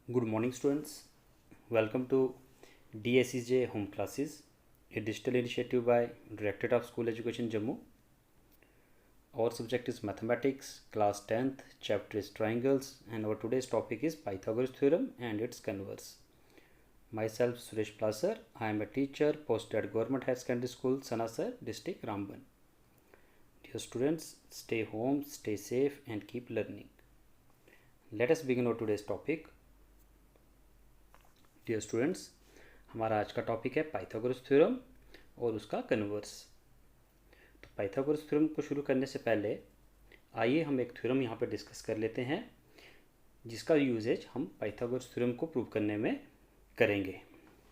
Good morning, students. Welcome to DSEJ Home Classes, a digital initiative by Directorate of School Education Jammu. Our subject is Mathematics, class 10th, chapter is Triangles, and our today's topic is Pythagoras Theorem and its converse. Myself, Suresh Placer. I am a teacher posted at Government Higher Secondary School, Sanasar, District, Ramban. Dear students, stay home, stay safe, and keep learning. Let us begin our today's topic. Dear students, हमारा आज का topic है Pythagoras theorem और उसका converse. तो Pythagoras theorem को शुरू करने से पहले आइए हम एक थ्योरम यहाँ पे डिस्कस कर लेते हैं जिसका यूजेज हम पाइथागोरस थ्योरम को प्रूव करने में करेंगे।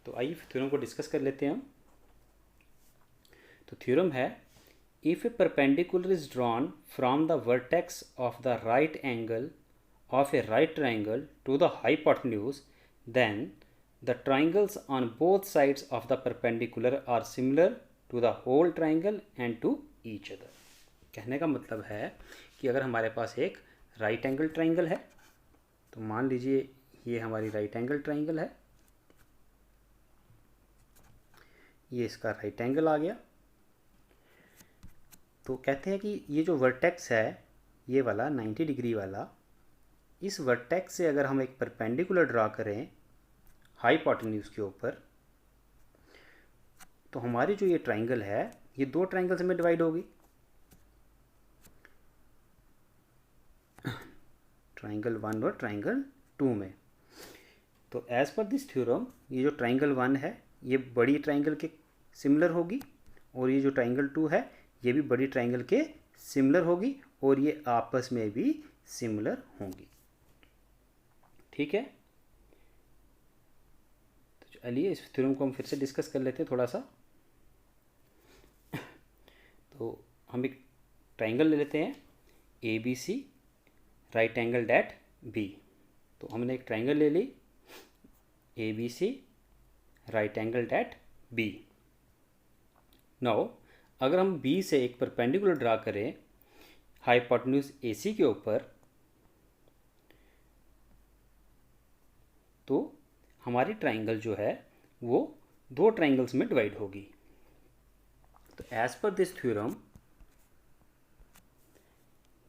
तो आइए थ्योरम को डिस्कस कर लेते हैं हम। तो थ्योरम है, if a perpendicular is drawn from the vertex of the right angle of a right triangle to the hypotenuse, then the triangles on both sides of the perpendicular are similar to the whole triangle and to each other। कहने का मतलब है कि अगर हमारे पास एक right angle triangle है, तो मान लीजिए ये हमारी राइट एंगल ट्राइंगल है, ये इसका राइट एंगल आ गया। तो कहते हैं कि ये जो वर्टेक्स है, ये वाला 90 डिग्री वाला, इस वर्टेक्स से अगर हम एक परपेंडिकुलर ड्रा करें हाइपोटेन्यूज के ऊपर, तो हमारी जो ये ट्राइंगल है ये दो ट्राइंगल्स में डिवाइड होगी। ट्राइंगल 1 और ट्राइंगल 2 में। तो एज पर दिस थ्योरम ये जो ट्राइंगल 1 है ये बड़ी ट्राइंगल के सिमिलर होगी, और ये जो ट्राइंगल 2 है ये भी बड़ी ट्राइंगल के सिमिलर होगी, और ये आपस में भी सिमिलर होंगी। ठीक है, तो चलिए इस थ्योरम को हम फिर से डिस्कस कर लेते हैं थोड़ा सा। तो हम एक ट्राइंगल ले लेते हैं A B C, right angle at B. तो हमने एक ट्राइंगल ले ली A B C, right angle at B. Now अगर हम बी से एक परपेंडिकुलर ड्रा करें हाइपोटेन्यूज ए सी के ऊपर, तो हमारी ट्राइंगल जो है वो दो ट्राइंगल्स में डिवाइड होगी। तो as per this theorem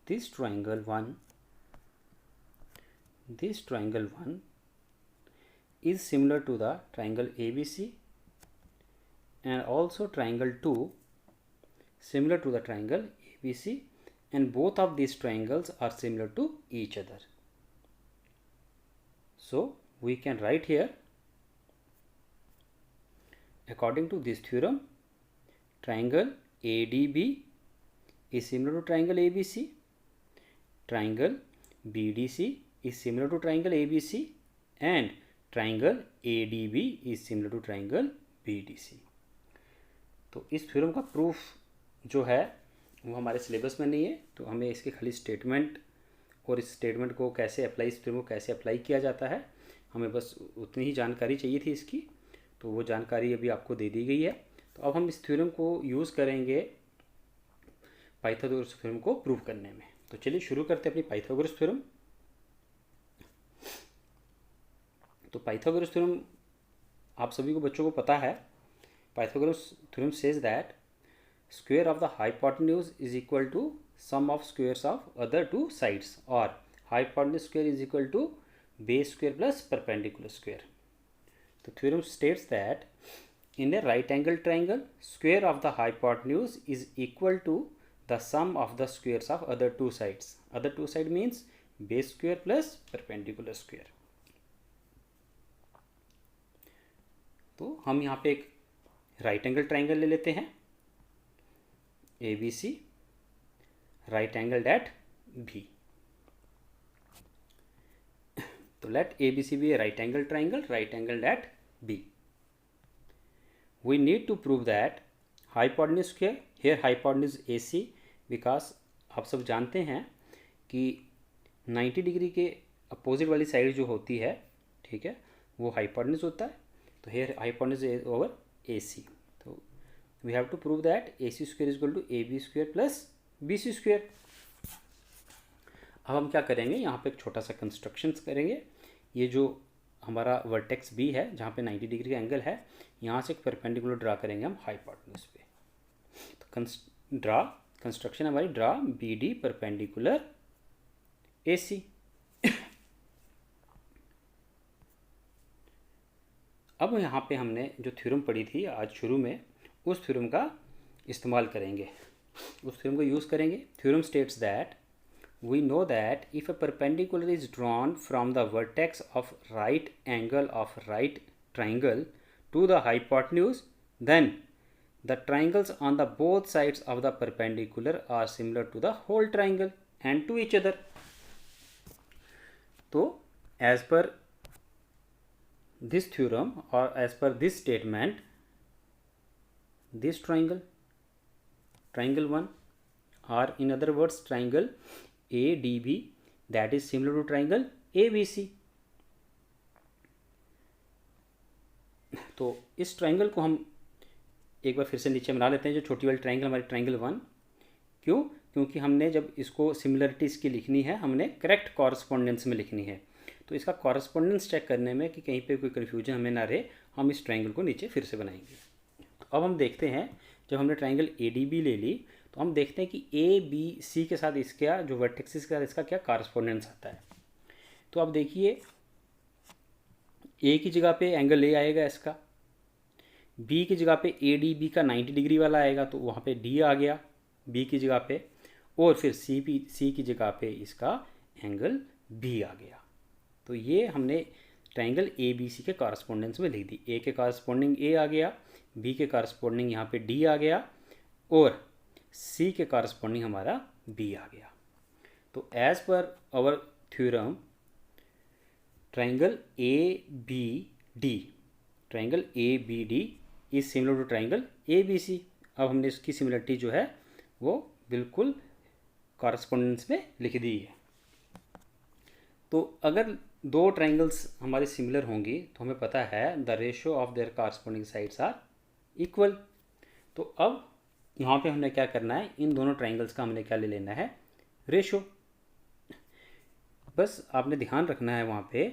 this triangle 1 is similar to the triangle ABC, and also triangle 2 similar to the triangle ABC, and both of these triangles are similar to each other. So we can write here, according to this theorem, triangle ADB is similar to triangle ABC, triangle BDC is similar to triangle ABC, and triangle ADB is similar to triangle BDC। तो इस theorem का proof जो है वो हमारे syllabus में नहीं है, तो हमें इसके खाली स्टेटमेंट और इस स्टेटमेंट को कैसे अप्लाई, इस थ्योरम को कैसे अप्लाई किया जाता है, हमें बस उतनी ही जानकारी चाहिए थी इसकी। तो वो जानकारी अभी आपको दे दी गई है। तो अब हम इस थ्योरम को यूज़ करेंगे पाइथागोरस थ्योरम को प्रूव करने में। तो चलिए शुरू करते हैं अपनी पाइथागोरस थ्योरम। तो पाइथागोरस थ्योरम आप सभी को बच्चों को पता है। Pythagoras theorem says that square of the hypotenuse is equal to sum of squares of other two sides, और hypotenuse square is equal to base square plus perpendicular square. तो theorem states that in a right angle triangle, square of the hypotenuse is equal to the sum of the squares of other two sides. Other two side means base square plus perpendicular square. तो हम यहाँ पे एक right angle triangle ले लेते हैं A B C, right angle at B. तो let ABC be a right angle triangle, right angle at B. We need to prove that hypotenuse square, here hypotenuse AC, because आप सब जानते हैं कि 90 degree के अपोजिट वाली side जो होती है, ठीक है, वो हाइपोटेन्यूज होता है। तो here hypotenuse ओवर AC। तो we have to prove that AC square is equal to AB square plus BC square। अब हम क्या करेंगे, यहाँ पे एक छोटा सा कंस्ट्रक्शन करेंगे। ये जो हमारा वर्टेक्स बी है जहाँ पे 90 डिग्री का एंगल है, यहाँ से एक परपेंडिकुलर ड्रा करेंगे हम हाइपोटेन्यूज पे। तो ड्रा कंस्ट्रक्शन हमारी draw B D perpendicular A C. अब यहाँ पे हमने जो थ्योरम पढ़ी थी आज शुरू में, उस थ्योरम का इस्तेमाल करेंगे, उस थ्योरम को यूज़ करेंगे। Theorem states that we know that if a perpendicular is drawn from the vertex of right angle of right triangle to the hypotenuse, then the triangles on the both sides of the perpendicular are similar to the whole triangle and to each other. तो as per this theorem or as per this statement, this triangle 1, or in other words triangle ADB, that is similar to triangle ABC. तो इस triangle को हम एक बार फिर से नीचे बना लेते हैं, जो छोटी वाली ट्राइंगल हमारी ट्राइंगल 1। क्यों? क्योंकि हमने जब इसको सिमिलरिटी इसकी लिखनी है, हमने करेक्ट कॉरस्पॉन्डेंस में लिखनी है। तो इसका कॉरस्पॉन्डेंस चेक करने में कि कहीं पे कोई कन्फ्यूजन हमें ना रहे, हम इस ट्राइंगल को नीचे फिर से बनाएंगे। तो अब हम देखते हैं, जब हमने ट्राइंगल ADB ले ली तो हम देखते हैं कि ABC के साथ इसका जो वर्टेक्सिस के साथ इसका क्या कॉरस्पॉन्डेंस आता है। तो अब देखिए A की जगह पे एंगल A आएगा इसका, B की जगह पे ADB का 90 डिग्री वाला आएगा, तो वहाँ पे D आ गया B की जगह पे, और फिर C की जगह पे इसका एंगल B आ गया। तो ये हमने ट्राइंगल ABC के कॉरस्पॉन्डेंस में लिख दी। A के कॉरस्पॉन्डिंग A आ गया, B के कॉरस्पॉन्डिंग यहाँ पे D आ गया, और C के कॉरस्पॉन्डिंग हमारा B आ गया। तो as per our theorem triangle ABD is similar to triangle ABC। अब हमने इसकी सिमिलरिटी जो है वो बिल्कुल कॉरस्पॉन्डेंस में लिख दी है। तो अगर दो ट्राइंगल्स हमारे सिमिलर होंगी तो हमें पता है the ratio of their corresponding sides are equal. तो अब यहाँ पे हमने क्या करना है, इन दोनों ट्राइंगल्स का हमने क्या ले लेना है, रेशो। बस आपने ध्यान रखना है वहाँ पे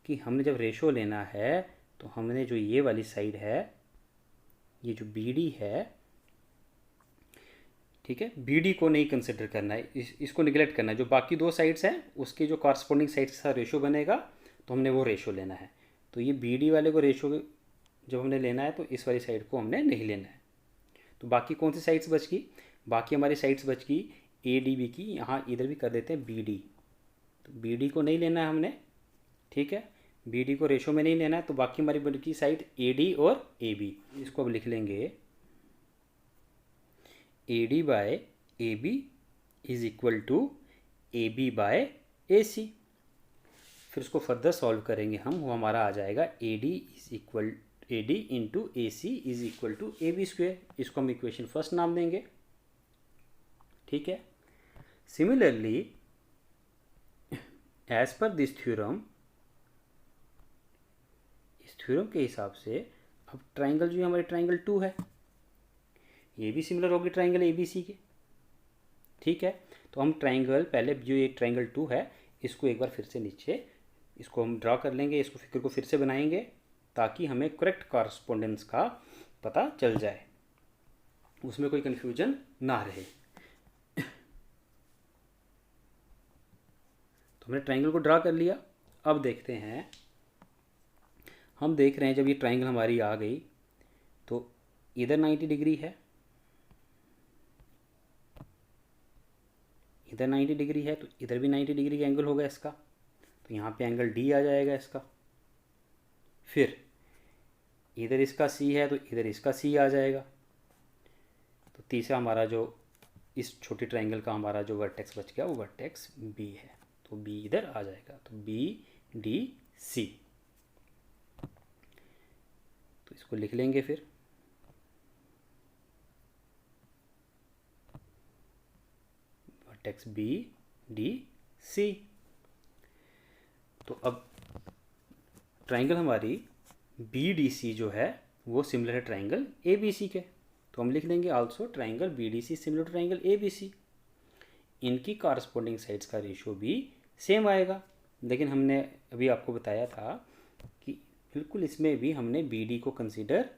कि हमने जब रेशो लेना है तो हमने जो ये वाली साइड है, ये जो BD है, ठीक है, BD को नहीं कंसिडर करना है, इसको निगलेक्ट करना है। जो बाकी दो साइड्स हैं उसके जो कॉरस्पॉन्डिंग साइड्स के साथ रेशो बनेगा तो हमने वो रेशो लेना है। तो ये BD वाले को रेशो जब हमने लेना है तो इस वाली साइड को हमने नहीं लेना है। तो बाकी कौन सी साइड्स बच गई? बाकी हमारी साइड्स बच गई ADB की, यहाँ इधर भी कर देते हैं BD। तो BD को नहीं लेना है हमने, ठीक है, BD को रेशो में नहीं लेना है। तो बाकी हमारी बच गई साइड AD और AB। इसको अब लिख लेंगे AD by AB is equal to AB by AC। फिर उसको फर्दर सॉल्व करेंगे हम, वो हमारा आ जाएगा AD into AC is equal to AB square. इसको हम इक्वेशन फर्स्ट नाम देंगे, ठीक है। Similarly as per this theorem, इस थ्योरम के हिसाब से अब ट्राइंगल जो हमारे ट्राइंगल 2 है, ये भी सिमिलर होगी ट्राइंगल ABC के, ठीक है। तो हम ट्राइंगल पहले जो ये ट्राइंगल 2 है इसको एक बार फिर से नीचे इसको हम ड्रा कर लेंगे, इसको फिगर को फिर से बनाएंगे ताकि हमें करेक्ट कॉरस्पॉन्डेंस का पता चल जाए, उसमें कोई कन्फ्यूजन ना रहे। तो हमने ट्राइंगल को ड्रा कर लिया। अब देखते हैं, हम देख रहे हैं जब ये ट्राइंगल हमारी आ गई तो इधर 90 डिग्री है, इधर 90 डिग्री है, तो इधर भी 90 डिग्री का एंगल होगा इसका। तो यहाँ पे एंगल D आ जाएगा इसका। फिर इधर इसका C है तो इधर इसका C आ जाएगा। तो तीसरा हमारा जो इस छोटी ट्राइंगल का हमारा जो वर्टेक्स बच गया वो वर्टेक्स B है, तो B इधर आ जाएगा। तो BDC, तो इसको लिख लेंगे फिर वर्टेक्स BDC। तो अब ट्राइंगल हमारी BDC जो है वो सिमिलर है ट्राइंगल ABC के, तो हम लिख देंगे also triangle BDC similar to triangle ABC। इनकी कॉरस्पॉन्डिंग साइड्स का रेशियो भी सेम आएगा। लेकिन हमने अभी आपको बताया था बिल्कुल इसमें भी हमने बी डी को कंसीडर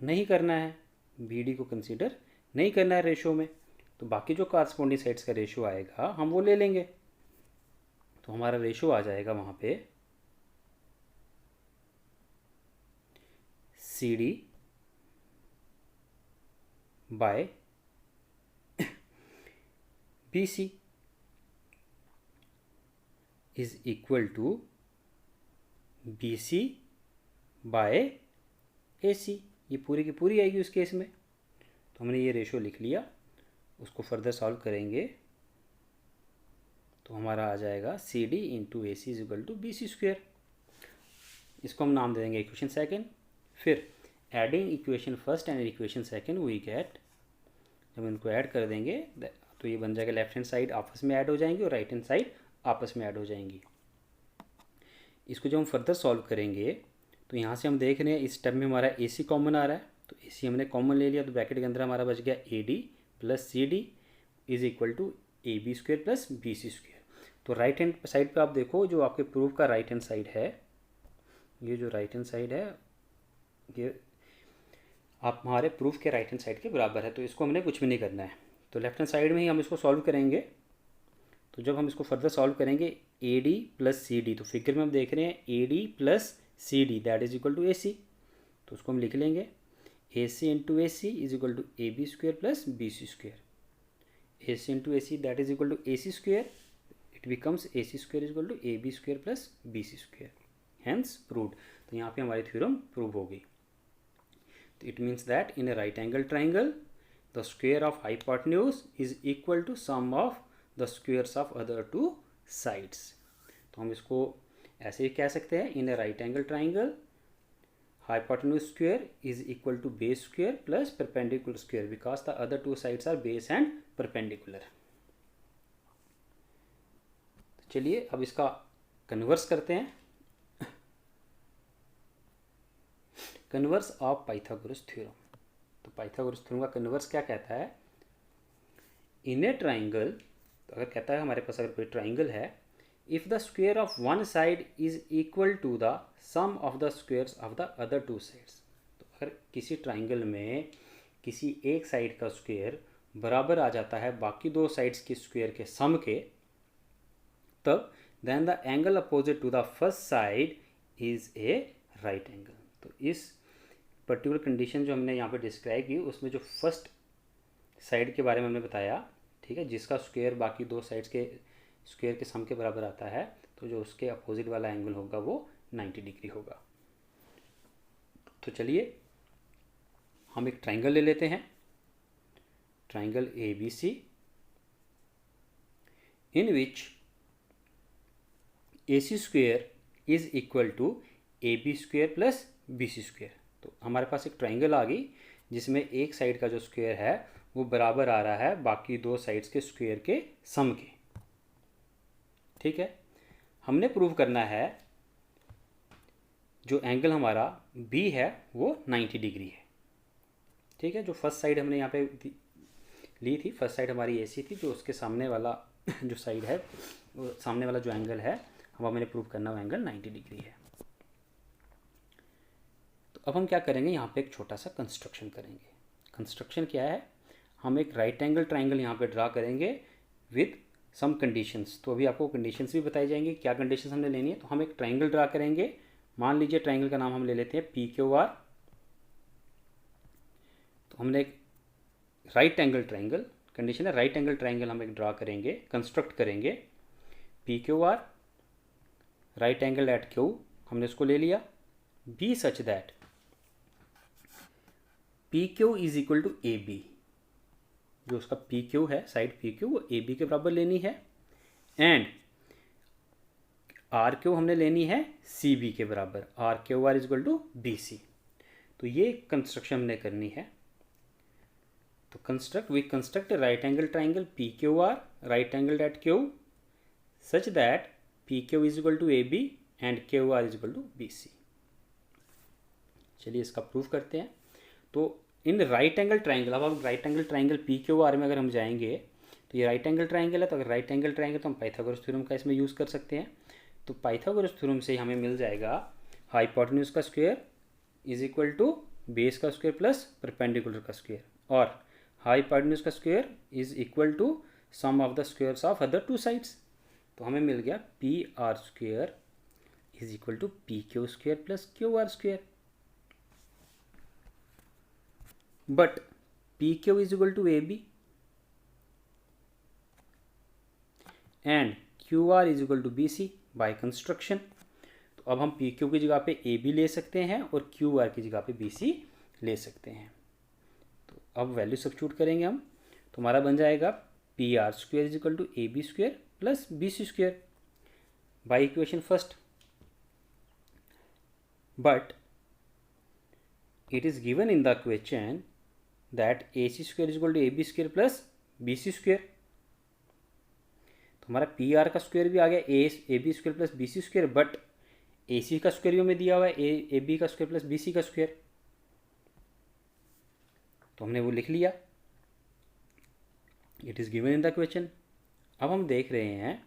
नहीं करना है, बी डी को कंसीडर नहीं करना है रेशो में। तो बाकी जो कॉरस्पॉन्डिंग साइड्स का रेशो आएगा हम वो ले लेंगे। तो हमारा रेशो आ जाएगा वहाँ पे C D by B C is equal to B C by A C. ये पूरी की पूरी आएगी उस केस में। तो हमने ये रेशो लिख लिया, उसको फर्दर सॉल्व करेंगे तो हमारा आ जाएगा C D into A C is equal to B C square. इसको हम नाम दे देंगे इक्वेशन सेकेंड। फिर adding equation first and equation second we get, जब इनको ऐड कर देंगे तो ये बन जाएगा लेफ्ट हैंड साइड आपस में ऐड हो जाएंगी और राइट हैंड साइड आपस में ऐड हो जाएंगी। इसको जब हम फर्दर सॉल्व करेंगे तो यहाँ से हम देख रहे हैं इस स्टेप में हमारा ए सी कॉमन आ रहा है, तो ए सी हमने कॉमन ले लिया, तो ब्रैकेट के अंदर हमारा बच गया A D plus C D is equal to A B square plus B C square. तो राइट हैंड साइड पे आप देखो जो आपके प्रूफ का राइट हैंड साइड है, ये जो राइट हैंड साइड है ये आप हमारे प्रूफ के राइट हैंड साइड के बराबर है, तो इसको हमने कुछ भी नहीं करना है। तो लेफ्ट हैंड साइड में ही हम इसको सॉल्व करेंगे। तो जब हम इसको फर्दर सॉल्व करेंगे A D plus C D, तो फिगर में हम देख रहे हैं A D plus C D that is equal to A C. तो उसको हम लिख लेंगे A C into A C is equal to A B square plus B C square. A C into A C that is equal to A C square, it becomes A C square is equal to A B square plus B C square, hence proved. तो यहाँ पे हमारी theorem prove हो गई। तो it means that in a right angle triangle the square of hypotenuse is equal to sum of the squares of other two sides. तो हम इसको ऐसे ही कह सकते हैं, in a right angle triangle hypotenuse square is equal to base square plus perpendicular square because the other two sides are base and perpendicular. तो चलिए अब इसका कन्वर्स करते हैं। Converse of Pythagoras theorem. तो पाइथागोरस थ्योरम का converse क्या कहता है, इन ए ट्राइंगल, तो अगर कहता है हमारे पास अगर कोई ट्राइंगल है, if the square of one side is equal to the sum of the squares of the other two sides. तो अगर किसी ट्राइंगल में किसी एक साइड का स्क्वेयर बराबर आ जाता है बाकी दो साइड्स के स्क्वेयर के सम के, तब then the angle opposite to the first side is a right angle. तो इस पर्टिकुलर कंडीशन जो हमने यहाँ पे डिस्क्राइब की उसमें जो फर्स्ट साइड के बारे में हमने बताया, ठीक है, जिसका स्क्वेयर बाकी दो साइड्स के स्क्वेयर के सम के बराबर आता है, तो जो उसके अपोजिट वाला एंगल होगा वो 90 डिग्री होगा। तो चलिए हम एक ट्राइंगल ले लेते हैं, triangle A B C, in which A C square is equal to A B square plus B C square. तो हमारे पास एक ट्राइंगल आ गई जिसमें एक साइड का जो स्क्वेयर है वो बराबर आ रहा है बाकी दो साइड्स के स्क्वेयर के सम के, ठीक है। हमने प्रूव करना है जो एंगल हमारा बी है वो 90 डिग्री है, ठीक है। जो फर्स्ट साइड हमने यहाँ पे ली थी, फर्स्ट साइड हमारी ए सी थी, जो उसके सामने वाला जो साइड है, वो सामने वाला जो एंगल है हम हमने प्रूव करना वो एंगल 90 डिग्री है। तो अब हम क्या करेंगे, यहाँ पे एक छोटा सा कंस्ट्रक्शन करेंगे। कंस्ट्रक्शन क्या है, हम एक राइट एंगल ट्राइंगल यहाँ पे ड्रा करेंगे विद सम कंडीशंस। तो अभी आपको कंडीशंस भी बताई जाएंगी, क्या कंडीशंस हमने लेनी है। तो हम एक ट्राइंगल ड्रा करेंगे, मान लीजिए ट्राइंगल का नाम हम ले लेते हैं पी क्यू आर। तो हमने एक राइट एंगल ट्राइंगल, कंडीशन है राइट एंगल ट्राइंगल हम एक ड्रा करेंगे, कंस्ट्रक्ट करेंगे, P Q R, right angle at Q हमने इसको ले लिया, be such that P Q is equal to A B. जो उसका पी क्यू है, साइड पी क्यू, वो ए बी के बराबर लेनी है, एंड आर क्यू हमने लेनी है सी बी के बराबर, or Q R is equal to B C. तो ये कंस्ट्रक्शन हमने करनी है। तो we construct a right angle triangle P Q R, right angle at Q such that P Q is equal to A B and Q R is equal to B C. चलिए इसका proof करते हैं। तो in right angle triangle, अब हम right angle triangle P Q are में अगर हम जाएंगे तो ये राइट एंगल ट्राइंगल है, तो अगर राइट एंगल ट्राइंगल तो हम पाइथागोरस थ्योरम का इसमें यूज़ कर सकते हैं। तो पाइथागोरस थ्योरम से हमें मिल जाएगा हाइपोटेन्यूज का square is equal to base का स्क्वायर प्लस परपेंडिकुलर का स्क्वायर, और हाइपोटेन्यूज का square is equal to sum of the squares of other two sides. तो हमें मिल गया P R square is equal to P Q square plus Q R square. But P Q is equal to A B and Q R is equal to B C by construction. तो अब हम P Q की जगह पे A B ले सकते हैं और क्यू आर की जगह पे बी सी ले सकते हैं। तो अब वैल्यू सब्स्टिट्यूट करेंगे हम, तो हमारा बन जाएगा P R square is equal to A B square plus B C square by equation first. But it is given in the question that AC square is equal to AB square plus BC square। तो हमारा P R का square भी आ गया A B square plus B C square, but A C का square भी हमें दिया हुआ है ए बी का स्क्वायर प्लस बी सी का स्क्वायर, तो हमने वो लिख लिया, it is given in the question. अब हम देख रहे हैं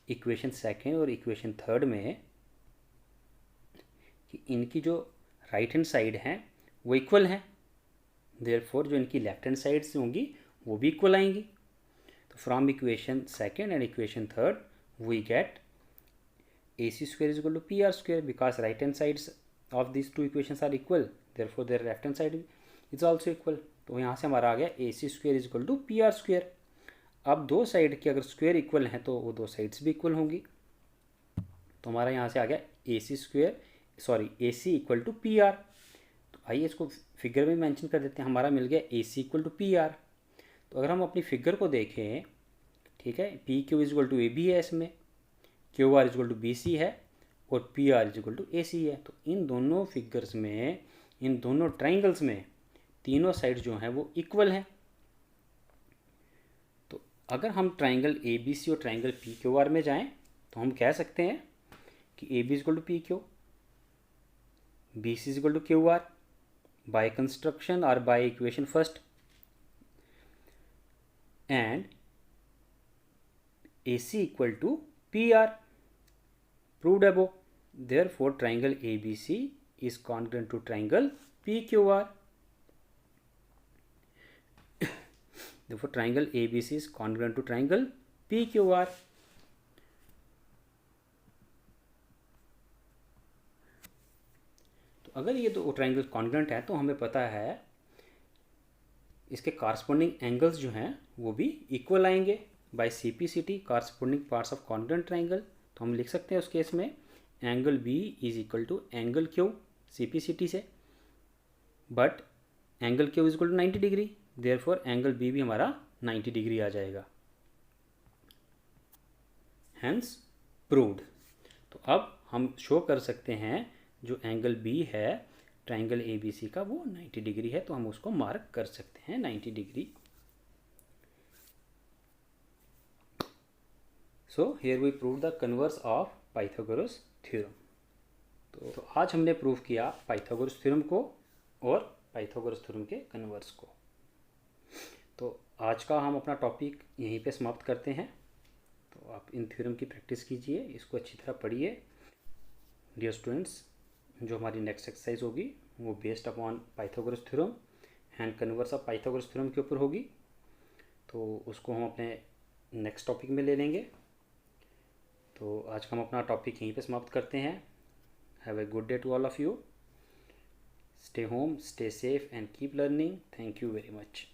इक्वेशन सेकेंड और इक्वेशन थर्ड में कि इनकी जो राइट हैंड साइड हैं वो इक्वल हैं, देयरफॉर जो इनकी लेफ्ट हैंड साइड से होंगी वो भी इक्वल आएंगी। तो from equation second and equation third we get A C square is equal to P R square because right hand sides of this two equations are equal, therefore their left hand side is also equal. तो यहाँ से हमारा आ गया A C square is equal to P R square. अब दो side के अगर स्क्वायर इक्वल हैं तो वो दो साइड्स भी इक्वल होंगी, तो हमारा यहाँ से आ गया A C square sorry A C equal to P R. तो आइए इसको फिगर में मेंशन कर देते हैं, हमारा मिल गया A C equal to P R. तो अगर हम अपनी फिगर को देखें, ठीक है, P Q is equal to A B है, इसमें Q R is equal to B C है और P R is equal to A C है। तो इन दोनों फिगर्स में, इन दोनों ट्राइंगल्स में तीनों साइड जो हैं वो इक्वल हैं। तो अगर हम ट्राइंगल ए बी सी और ट्राइंगल पी क्यू आर में जाएं तो हम कह सकते हैं कि A B is equal to P Q, B C is equal to Q R by construction or by equation first, and AC equal to PR proved above, therefore triangle ABC is congruent to triangle PQR, therefore triangle ABC is congruent to triangle PQR। अगर ये दो triangle congruent है तो हमें पता है इसके corresponding angles जो हैं वो भी इक्वल आएंगे by CPCT corresponding parts of congruent triangle. तो हम लिख सकते हैं उस केस में angle B is equal to angle Q CPCT से, but angle Q is equal to 90 degree, therefore angle B भी हमारा 90 डिग्री आ जाएगा, हैंस प्रूव्ड। तो अब हम शो कर सकते हैं जो एंगल B है ट्राइंगल ABC का वो 90 डिग्री है, तो हम उसको मार्क कर सकते हैं 90 degree. So here we prove the converse of Pythagoras theorem. तो आज हमने प्रूव किया पाइथागोरस थ्योरम को और पाइथागोरस थ्योरम के कन्वर्स को। तो आज का हम अपना टॉपिक यहीं पे समाप्त करते हैं। तो आप इन थ्योरम की प्रैक्टिस कीजिए, इसको अच्छी तरह पढ़िए। डियर स्टूडेंट्स, जो हमारी नेक्स्ट एक्सरसाइज होगी वो based upon Pythagoras theorem and converse of Pythagoras theorem के ऊपर होगी, तो उसको हम अपने नेक्स्ट टॉपिक में ले लेंगे। तो आज का हम अपना टॉपिक यहीं पे समाप्त करते हैं। Have a good day to all of you. Stay home, stay safe and keep learning. Thank you very much.